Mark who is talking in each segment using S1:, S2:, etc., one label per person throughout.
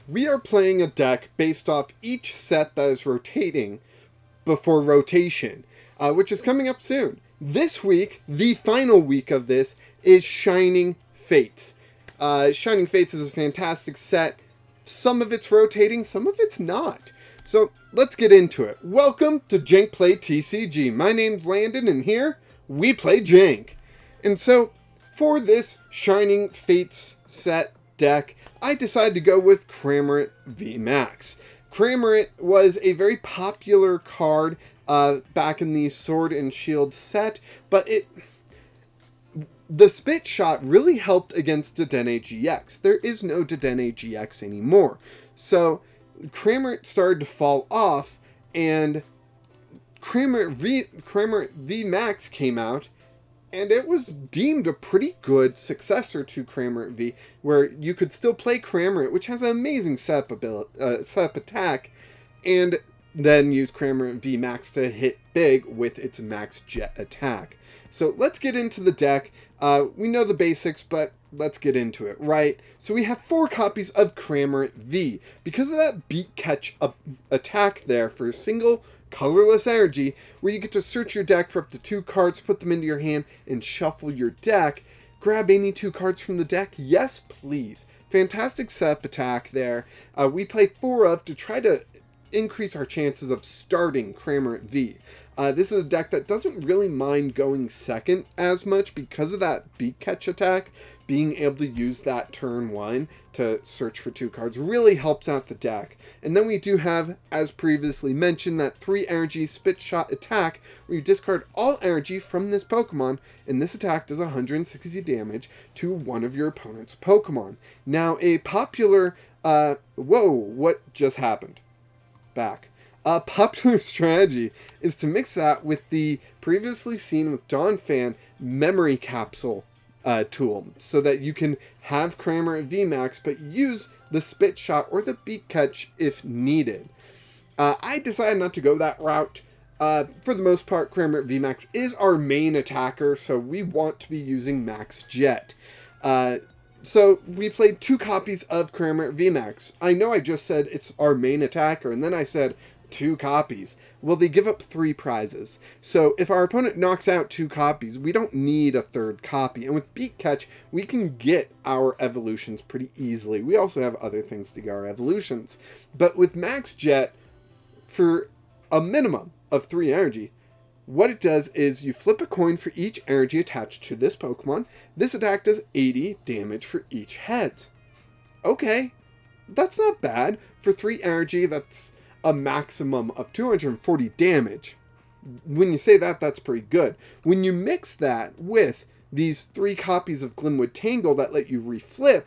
S1: we are playing a deck based off each set that is rotating before rotation, which is coming up soon. This week, the final week of this, is Shining Fates. Shining Fates is a fantastic set. Some of it's rotating, some of it's not. So let's get into it. Welcome to Jank Play TCG. My name's Landon, and here we play Jank. And so for this Shining Fates set deck, I decided to go with Cramorant VMAX. Cramorant was a very popular card back in the Sword and Shield set, but the Spit Shot really helped against Dedenne GX. There is no Dedenne GX anymore. So Cramorant started to fall off, and Cramorant VMAX came out, and it was deemed a pretty good successor to Cramorant V, where you could still play Cramorant, which has an amazing setup attack, and then use Cramorant VMAX to hit big with its max jet attack. So let's get into the deck. We know the basics, but let's get into it, right? So we have 4 copies of Cramorant V. Because of that beat catch attack there for a single colorless energy, where you get to search your deck for up to 2 cards, put them into your hand, and shuffle your deck. Grab any 2 cards from the deck? Yes, please. Fantastic setup attack there. We play 4 of to try to increase our chances of starting Cramorant V. This is a deck that doesn't really mind going second as much because of that beat catch attack. Being able to use that turn 1 to search for 2 cards really helps out the deck. And then we do have, as previously mentioned, that 3 energy Spit Shot attack where you discard all energy from this Pokemon, and this attack does 160 damage to one of your opponent's Pokemon. Now, a popular, whoa, what just happened? Back. A popular strategy is to mix that with the previously seen with Donphan memory capsule tool, so that you can have Cramorant VMAX but use the Spit Shot or the beat catch if needed. I decided not to go that route. For the most part, Cramorant VMAX is our main attacker, so we want to be using Max Jet. So we played 2 copies of Cramorant VMAX. I know I just said it's our main attacker, and then I said 2 copies. Well, they give up 3 prizes. So if our opponent knocks out 2 copies, we don't need a 3rd copy. And with Beat Catch, we can get our evolutions pretty easily. We also have other things to get our evolutions. But with Max Jet, for a minimum of 3 energy, what it does is you flip a coin for each energy attached to this Pokemon. This attack does 80 damage for each head. Okay, that's not bad. For 3 energy, that's a maximum of 240 damage. When you say that, that's pretty good. When you mix that with these 3 copies of Glimwood Tangle that let you reflip,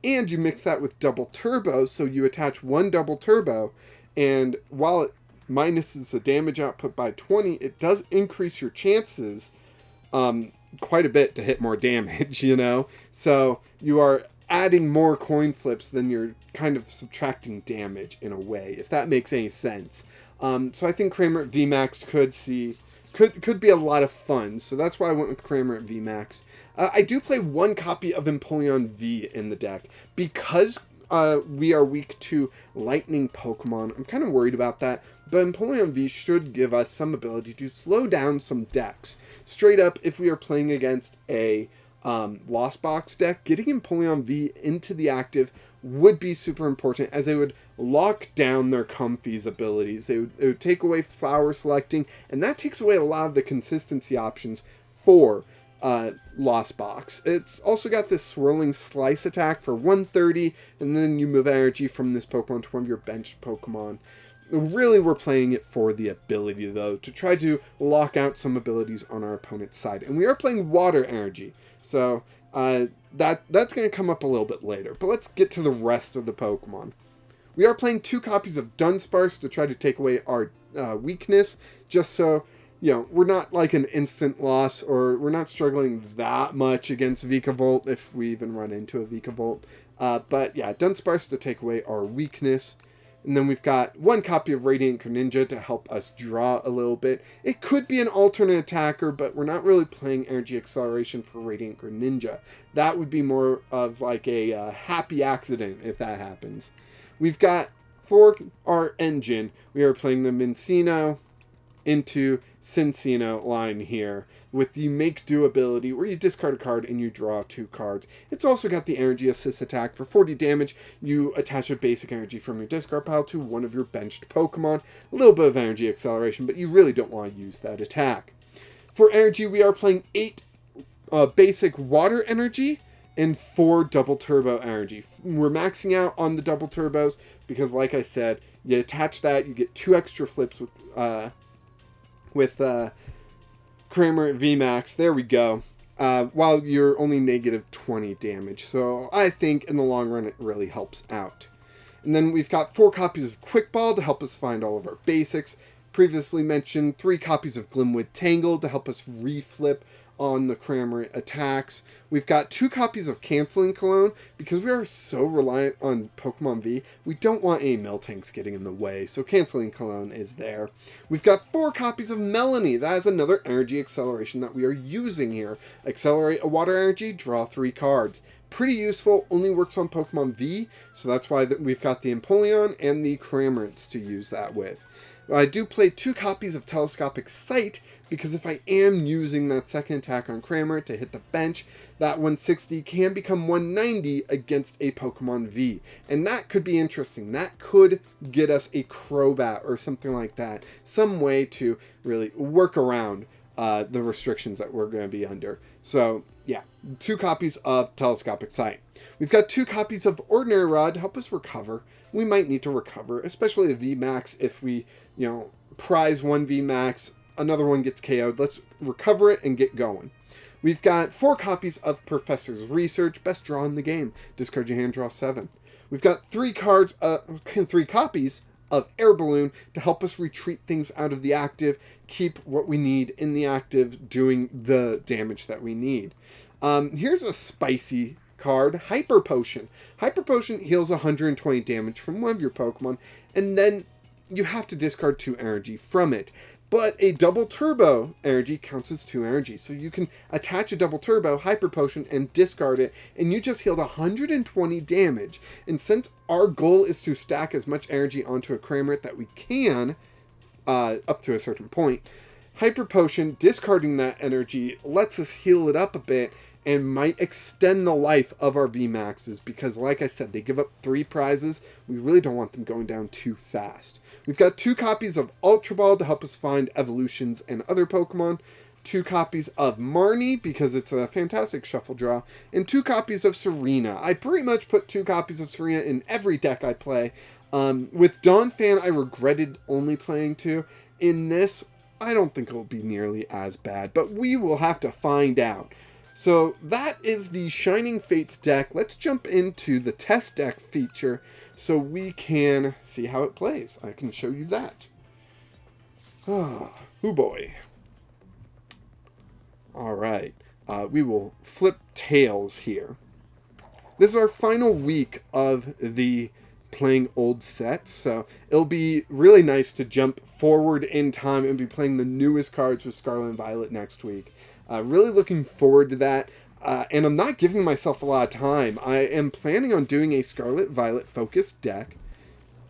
S1: and you mix that with double turbo, so you attach 1 double turbo, and while it minuses the damage output by 20, it does increase your chances quite a bit to hit more damage, you know? So you are adding more coin flips than you're kind of subtracting damage in a way, if that makes any sense. So I think Cramorant VMAX could be a lot of fun, so that's why I went with Cramorant VMAX. I do play 1 copy of Empoleon V in the deck. Because we are weak to lightning Pokemon, I'm kind of worried about that, but Empoleon V should give us some ability to slow down some decks. Straight up, if we are playing against a Lost Box deck, getting Empoleon V into the active would be super important, as they would lock down their Comfy's abilities. It would take away flower selecting, and that takes away a lot of the consistency options for Lost Box. It's also got this Swirling Slice attack for 130, and then you move energy from this Pokemon to one of your benched Pokemon. Really, we're playing it for the ability, though, to try to lock out some abilities on our opponent's side. And we are playing water energy, so that's going to come up a little bit later. But let's get to the rest of the Pokemon. We are playing 2 copies of Dunsparce to try to take away our weakness, just so, you know, we're not like an instant loss, or we're not struggling that much against Vikavolt if we even run into a Vikavolt. But yeah, Dunsparce to take away our weakness. And then we've got one copy of Radiant Greninja to help us draw a little bit. It could be an alternate attacker, but we're not really playing Energy Acceleration for Radiant Greninja. That would be more of like a happy accident if that happens. We've got, for our engine, we are playing the Minccino into Cinccino line here with the Make Do ability where you discard a card and you draw 2 cards. It's also got the Energy Assist attack. For 40 damage, you attach a basic energy from your discard pile to one of your benched Pokemon. A little bit of energy acceleration, but you really don't want to use that attack. For energy, we are playing 8 basic water energy and 4 double turbo energy. We're maxing out on the double turbos because, like I said, you attach that, you get 2 extra flips with Cramorant VMAX, there we go, while you're only negative 20 damage. So I think in the long run it really helps out. And then we've got 4 copies of Quick Ball to help us find all of our basics. Previously mentioned 3 copies of Glimwood Tangle to help us reflip on the Cramorant attacks. We've got 2 copies of Canceling Cologne. Because we are so reliant on Pokemon V, we don't want any Miltanks getting in the way, so Canceling Cologne is there. We've got 4 copies of Melony. That is another energy acceleration that we are using here. Accelerate a water energy, draw 3 cards. Pretty useful, only works on Pokemon V, so that's why we've got the Empoleon and the Cramorants to use that with. I do play 2 copies of Telescopic Sight, because if I am using that second attack on Cramorant to hit the bench, that 160 can become 190 against a Pokemon V. And that could be interesting. That could get us a Crobat or something like that. Some way to really work around the restrictions that we're going to be under. So, yeah, 2 copies of Telescopic Sight. We've got 2 copies of Ordinary Rod to help us recover. We might need to recover, especially a VMAX if we, prize one VMAX, another one gets KO'd. Let's recover it and get going. We've got 4 copies of Professor's Research, best draw in the game. Discard your hand, draw 7. We've got 3 copies of Air Balloon to help us retreat things out of the active, keep what we need in the active, doing the damage that we need. Here's a spicy card, Hyper Potion. Hyper Potion heals 120 damage from one of your Pokemon, and then you have to discard 2 energy from it. But a double turbo energy counts as 2 energy. So you can attach a double turbo, Hyper Potion, and discard it, and you just healed 120 damage. And since our goal is to stack as much energy onto a Cramorant that we can, up to a certain point, Hyper Potion, discarding that energy, lets us heal it up a bit, and might extend the life of our VMAXs, because like I said, they give up 3 prizes. We really don't want them going down too fast. We've got 2 copies of Ultra Ball to help us find evolutions and other Pokemon, 2 copies of Marnie, because it's a fantastic shuffle draw, and 2 copies of Serena. I pretty much put 2 copies of Serena in every deck I play. With Donphan, I regretted only playing 2. In this, I don't think it will be nearly as bad, but we will have to find out. So that is the Shining Fates deck. Let's jump into the test deck feature so we can see how it plays. I can show you that. Oh boy. Alright, we will flip tails here. This is our final week of the playing old sets, so it'll be really nice to jump forward in time and be playing the newest cards with Scarlet and Violet next week. Really looking forward to that, and I'm not giving myself a lot of time. I am planning on doing a Scarlet Violet focused deck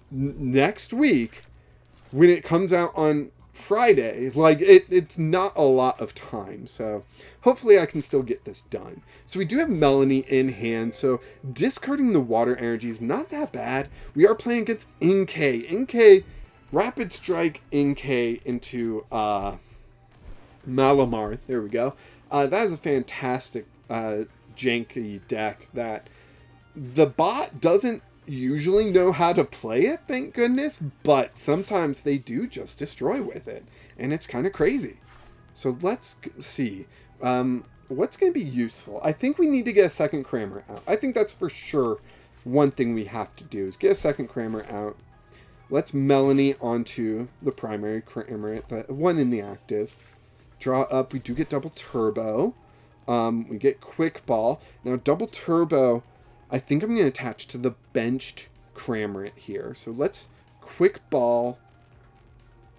S1: next week when it comes out on Friday. Like, it's not a lot of time, so hopefully I can still get this done. So we do have Melony in hand, so discarding the water energy is not that bad. We are playing against Inkay. Inkay, Rapid Strike Inkay into Malamar. There we go. That is a fantastic janky deck that the bot doesn't usually know how to play it, thank goodness, but sometimes they do just destroy with it, and it's kind of crazy. So let's see. What's going to be useful? I think we need to get a second Cramorant out. I think that's for sure one thing we have to do is get a second Cramorant out. Let's Melony onto the primary Cramorant, the one in the active. Draw up. We do get double turbo. We get quick ball. Now double turbo, I think I'm going to attach to the benched Cramorant here. So let's quick ball.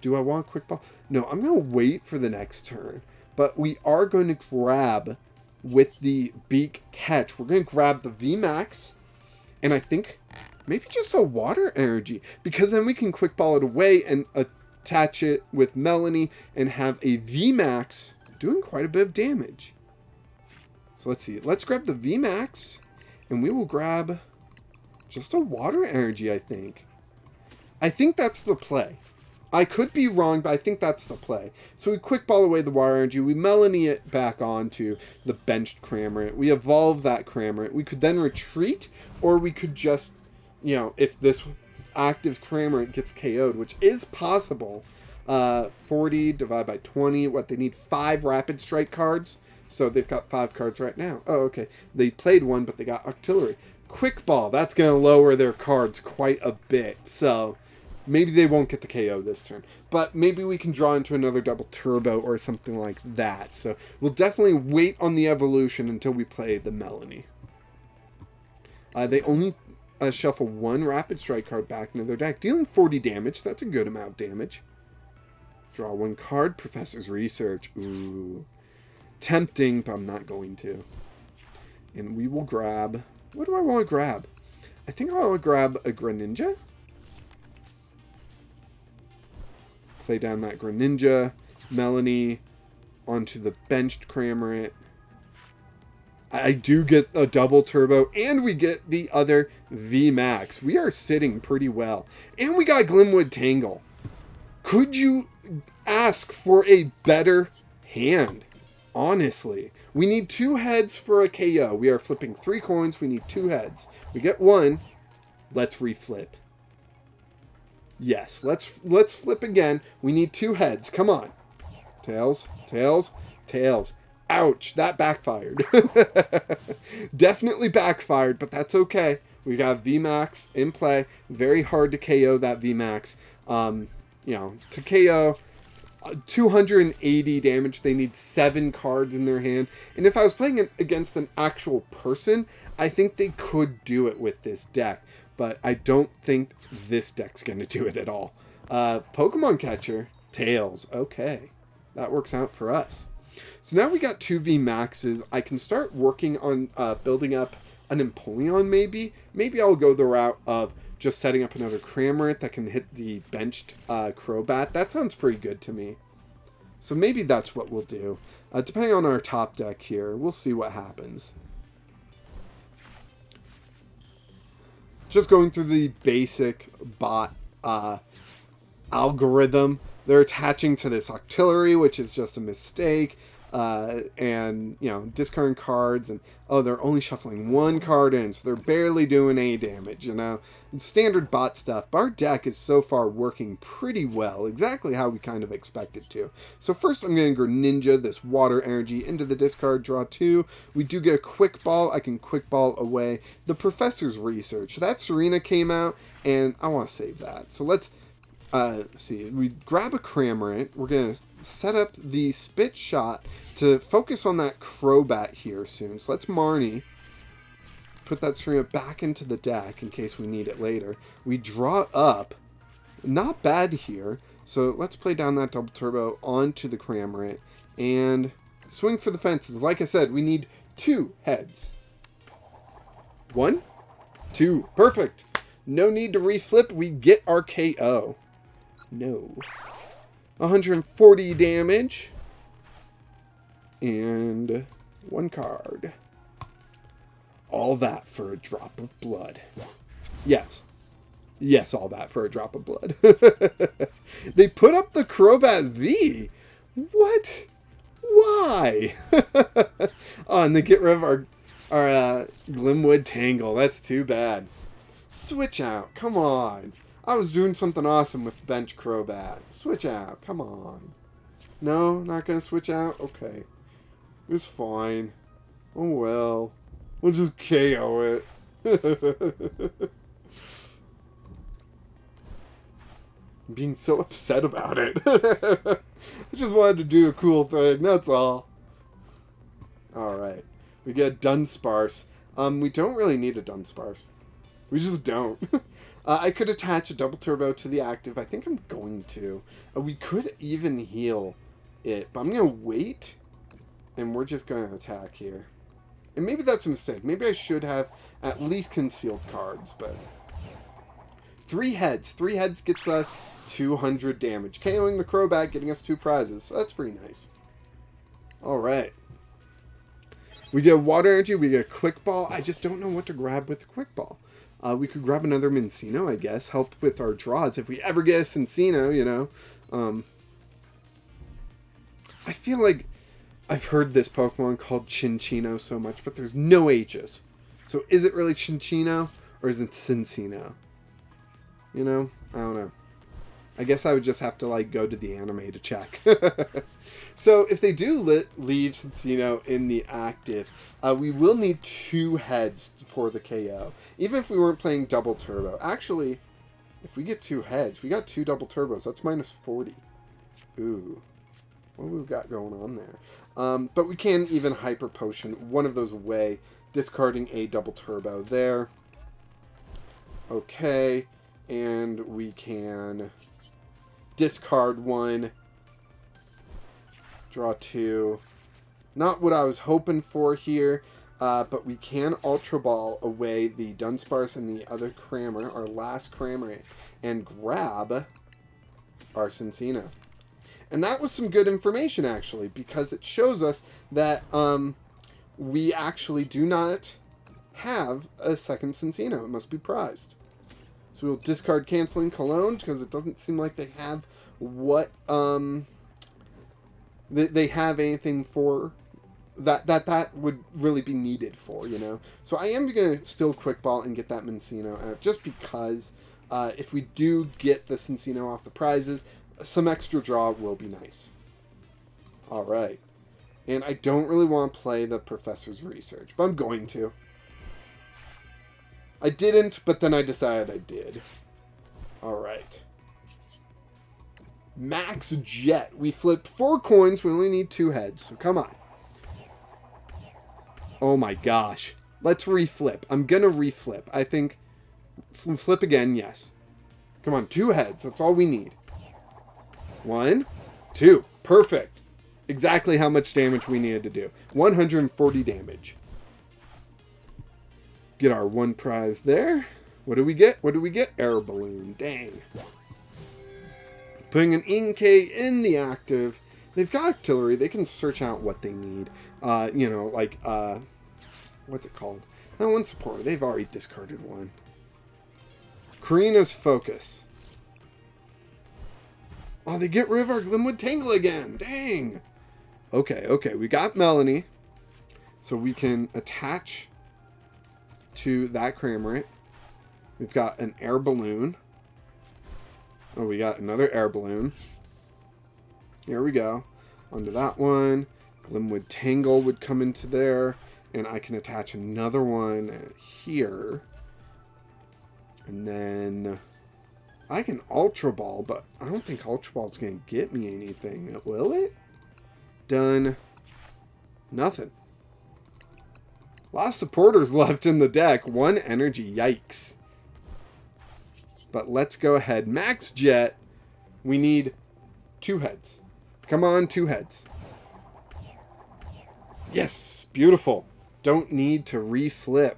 S1: Do I want quick ball? No, I'm going to wait for the next turn. But we are going to grab with the beak catch. We're going to grab the VMAX. And I think maybe just a water energy. Because then we can quick ball it away and attach it with Melony and have a VMAX doing quite a bit of damage. So let's see. Let's grab the VMAX. And we will grab just a water energy, I think. I think that's the play. I could be wrong, but I think that's the play. So we quick ball away the water energy. We Melony it back onto the benched Cramorant. We evolve that Cramorant. We could then retreat, or we could just, you know, if this active Cramorant gets KO'd, which is possible, 40 divided by 20. What, they need 5 Rapid Strike cards? So they've got 5 cards right now. Oh, okay. They played 1, but they got Artillery. Quick ball. That's going to lower their cards quite a bit. So maybe they won't get the KO this turn. But maybe we can draw into another double turbo or something like that. So we'll definitely wait on the evolution until we play the Melony. They only shuffle 1 Rapid Strike card back into their deck, dealing 40 damage. That's a good amount of damage. Draw 1 card. Professor's Research. Ooh. Tempting, but I'm not going to. And we will grab... What do I want to grab? I think I want to grab a Greninja. Play down that Greninja. Melony onto the benched Cramorant. I do get a double turbo, and we get the other VMAX. We are sitting pretty well. And we got Glimwood Tangle. Could you ask for a better hand? Honestly, we need 2 heads for a KO. We are flipping 3 coins. We need 2 heads. We get 1. Let's reflip. Yes, let's flip again. We need 2 heads. Come on. Tails, tails, tails. Ouch, that backfired. Definitely backfired, but that's okay. We got VMAX in play. Very hard to KO that VMAX. You know, to KO 280 damage, they need 7 cards in their hand. And if I was playing against an actual person, I think they could do it with this deck. But I don't think this deck's going to do it at all. Pokemon Catcher, Tails. Okay, that works out for us. So now we got 2 VMAXs. I can start working on building up an Empoleon maybe. Maybe I'll go the route of just setting up another Cramorant that can hit the benched Crobat. That sounds pretty good to me. So maybe that's what we'll do. Depending on our top deck here, we'll see what happens. Just going through the basic bot algorithm. They're attaching to this Artillery, which is just a mistake. And, you know, discarding cards, and, oh, they're only shuffling 1 card in, so they're barely doing any damage, you know. Standard bot stuff. But our deck is so far working pretty well, exactly how we kind of expect it to. So first I'm going to Greninja this water energy into the discard, draw 2. We do get a quick ball. I can quick ball away the Professor's Research. That Serena came out, and I want to save that. So let's see. We grab a Cramorant. We're going to set up the Spit Shot to focus on that Crobat here soon. So let's Marnie. Put that Serena back into the deck in case we need it later. We draw up. Not bad here. So let's play down that double turbo onto the Cramorant and swing for the fences. Like I said, we need 2 heads. 1, 2. Perfect. No need to reflip. We get our KO. No. 140 damage. And 1 card. All that for a drop of blood. Yes. Yes, all that for a drop of blood. They put up the Crobat V. What? Why? Oh, and they get rid of our Glimwood Tangle. That's too bad. Switch out. Come on. I was doing something awesome with bench Crobat. Switch out. Come on. No, not going to switch out? Okay. It's fine. Oh well. We'll just KO it. I'm being so upset about it. I just wanted to do a cool thing. That's all. Alright. We get Dunsparce. We don't really need a Dunsparce. We just don't. I could attach a double turbo to the active. I think I'm going to. We could even heal it, but I'm going to wait, and we're just going to attack here. And maybe that's a mistake. Maybe I should have at least concealed cards, but... 3 heads. 3 heads gets us 200 damage. KOing the Crobat, getting us 2 prizes. So that's pretty nice. Alright. We get Water Energy, we get Quick Ball. I just don't know what to grab with the Quick Ball. We could grab another Minccino, I guess. Help with our draws if we ever get a Cinccino, you know. I feel like I've heard this Pokemon called Cinccino so much, but there's no H's. So is it really Cinccino or is it Cinccino? You know? I don't know. I guess I would just have to, like, go to the anime to check. So, if they do leave Cinccino in the active, we will need 2 heads for the KO. Even if we weren't playing double turbo. Actually, if we get 2 heads, we got 2 double turbos. That's minus 40. Ooh. What have we got going on there? But we can even Hyper Potion one of those away, discarding a double turbo there. Okay. And we can discard 1, draw 2. Not what I was hoping for here, but we can Ultra Ball away the Dunsparce and the other Cramorant, our last Cramorant, and grab our Cinccino. And that was some good information, actually, because it shows us that we actually do not have a second Cinccino. It must be prized. So we'll discard Canceling Cologne, because it doesn't seem like they have what, they have anything for that would really be needed for, you know. So I am going to still Quick Ball and get that Minccino out, just because if we do get the Cinccino off the prizes, some extra draw will be nice. Alright. And I don't really want to play the Professor's Research, but I'm going to. I didn't, but then I decided I did. Alright. Max Jet. We flipped 4 coins. We only need 2 heads, so come on. Oh my gosh. Let's reflip. I'm going to reflip. I think... Flip again, yes. Come on, 2 heads. That's all we need. 1, 2. Perfect. Exactly how much damage we needed to do. 140 damage. Get our 1 prize there. What do we get? What do we get? Air Balloon. Dang. Putting an Inkay in the active. They've got artillery. They can search out what they need. You know, like, what's it called? That one supporter. They've already discarded 1. Karina's Focus. Oh, they get rid of our Glimwood Tangle again. Dang. Okay, okay. We got Melony. So we can attach to that Cramorant. We've got an Air Balloon. Oh, we got another Air Balloon. Here we go. Onto that one. Glimwood Tangle would come into there. And I can attach another one here. And then I can Ultra Ball, but I don't think Ultra Ball is going to get me anything. Will it? Done. Nothing. A lot of supporters left in the deck. 1 energy. Yikes. But let's go ahead. Max Jet. We need 2 heads. Come on, 2 heads. Yes. Beautiful. Don't need to reflip.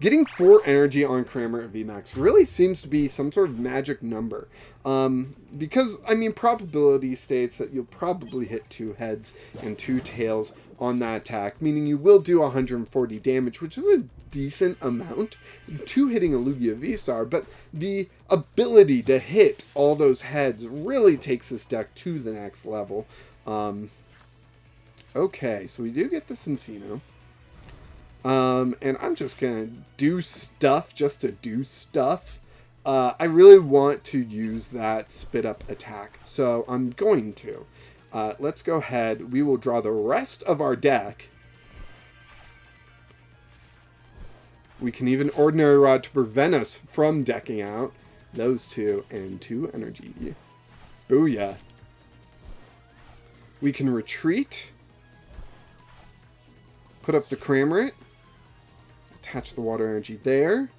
S1: Getting 4 energy on Cramorant VMAX really seems to be some sort of magic number. Because, I mean, probability states that you'll probably hit 2 heads and 2 tails on that attack, meaning you will do 140 damage, which is a decent amount. 2 hitting a Lugia V-Star, but the ability to hit all those heads really takes this deck to the next level. Okay, so we do get the Cinccino. And I'm just going to do stuff just to do stuff. I really want to use that spit up attack, so I'm going to. Let's go ahead. We will draw the rest of our deck. We can even Ordinary Rod to prevent us from decking out those 2 and 2 energy. Booyah. We can retreat. Put up the Cramorant. Attach the water energy there.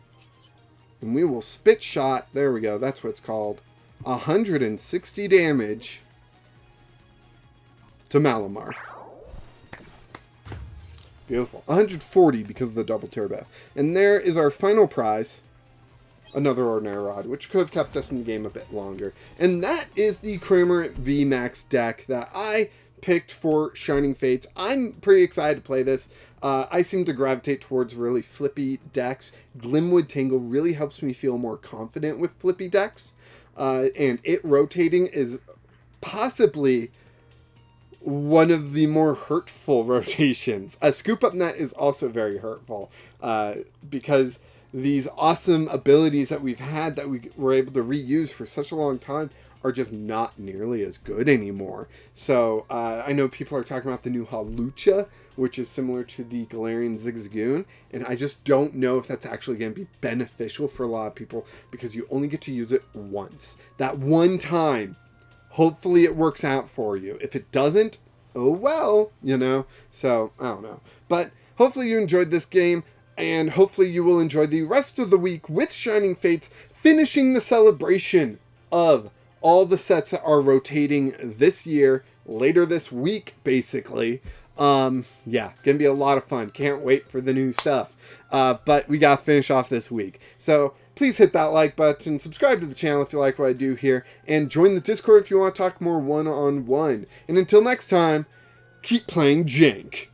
S1: And we will spit shot, there we go, that's what it's called, 160 damage to Malamar. Beautiful. 140 because of the double turbo. And there is our final prize. Another Ordinary Rod, which could have kept us in the game a bit longer. And that is the Cramorant VMAX deck that I picked for Shining Fates. I'm pretty excited to play this. I seem to gravitate towards really flippy decks. Glimwood Tangle really helps me feel more confident with flippy decks. And it rotating is possibly one of the more hurtful rotations. A Scoop Up Net is also very hurtful because these awesome abilities that we've had that we were able to reuse for such a long time are just not nearly as good anymore. So I know people are talking about the new Hawlucha, which is similar to the Galarian Zigzagoon, and I just don't know if that's actually going to be beneficial for a lot of people because you only get to use it once. That one time, hopefully it works out for you. If it doesn't, oh well, you know. So, I don't know. But hopefully you enjoyed this game, and hopefully you will enjoy the rest of the week with Shining Fates, finishing the celebration of all the sets that are rotating this year, later this week, basically. Yeah, gonna be a lot of fun. Can't wait for the new stuff. But we gotta finish off this week. So please hit that like button, subscribe to the channel if you like what I do here, and join the Discord if you want to talk more one-on-one. And until next time, keep playing Jank.